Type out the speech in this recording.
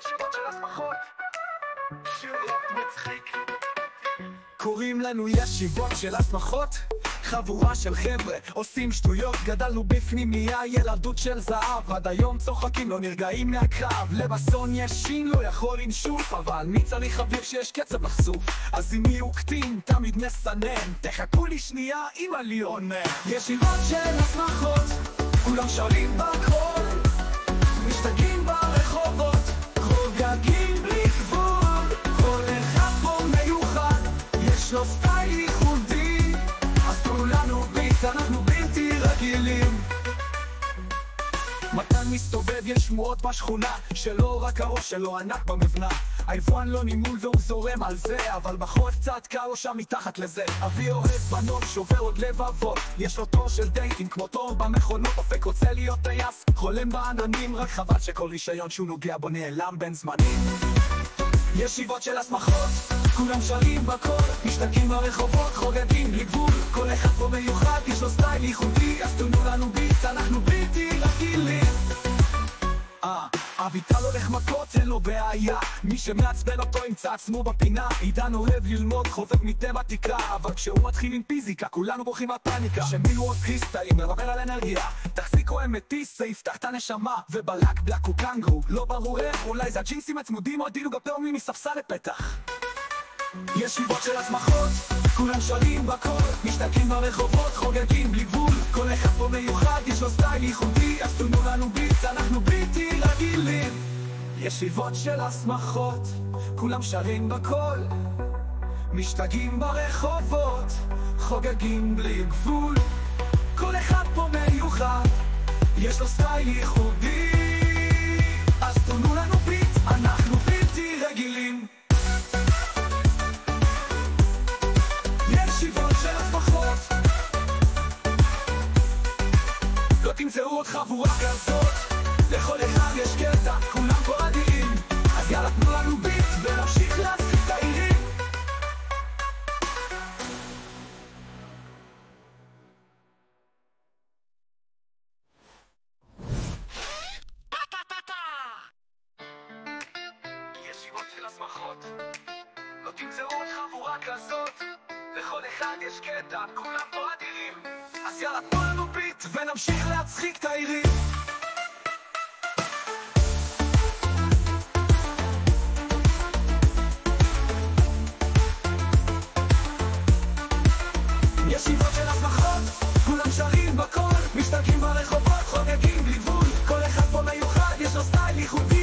ישיבות של הסמכות, שירות מצחיק. קוראים לנו ישיבות של הסמכות, חבורה של חבר'ה עושים שטויות. גדלנו בפנימייה, ילדות של זהב, עד היום צוחקים לא נרגעים מהקרב. לבסון יש שין לא יכול לנשוף, אבל מי צריך אוויר שיש קצב לחשוף? אז אם מי הוא קטין תמיד מסנן, תחכו לי שנייה אמא לי עונה. ישיבות של הסמכות, כולם שואלים בקול, משתגעים ברחובות, חוגגים בלי גבול. כל אחד פה מיוחד, יש לו סטייל ייחודי, אז כולנו ביט, אנחנו בלתי רגילים. מתן מסתובב, יש שמועות בשכונה שלא רק הראש שלו ענק במבנה. היבואן לא נימול והוא זורם על זה, אבל בחורף קצת קר לו שם מתחת לזה. אבי אוהב בנות, שובר עוד לבבות, יש לו תור של דייטים כמו תור במכונות. אופק רוצה להיות טייס, חולם בעננים, רק חבל שכל רישיון שהוא נוגע בו נעלם בין זמנים. ישיבות של הסמכות, כולם שרים בקול, משתגעים ברחובות, חוגגים בלי גבול. כל אחד פה מיוחד, יש לו סטייל ייחודי, אז תנו לנו ביט, אנחנו בלתי רגילים. אביטל הולך מכות, אין לו בעיה, מי שמעצבן אותו ימצא עצמו בפינה. עידן אוהב ללמוד, חובב מתמטיקה, אבל כשהוא מתחיל עם פיזיקה כולנו בורחים מהפאניקה. שמילו אוטיסטים, מרבר על אנרגיה, תחזיקו אמטיס, זה יפתח את הנשמה. ובלק בלק הוא קנגרו, לא ברור איך, אולי זה הג'ינסים הצמודים או הדילוג הפעמים מספסל לפתח. ישיבות של הסמכות, כולם שרים בקול, משתגעים ברחובות, חוגגים בלי גבול. כל אחד פה מיוחד, יש לו סטייל ייחודי, אז תנו לנו ביט, אנחנו בלתי רגילים. ישיבות של הסמכות, כולם שרים בקול, משתגעים ברחובות, חוגגים בלי גבול. כל אחד פה מיוחד, יש לו סטייל ייחודי, אז תנו לנו ביט, אנחנו בלתי רגילים. ישיבות של הסמכות, לא תמצאו עוד חבורה כזאת, לכל אחד יש קטע, כולם פה אדירים, אז יאללה תנו לנו ביט ונמשיך להצחיק את העירים. ישיבות של הסמכות, לא תמצאו עוד חבורה כזאת, לכל אחד יש קטע, כולם פה אדירים, אז יאללה תנו לנו ביט ונמשיך להצחיק את העירים. ישיבות של הסמכות, כולם שרים בקול, משתגעים ברחובות, חוגגים בלי גבול. כל אחד פה מיוחד, יש לו סטייל ייחודי,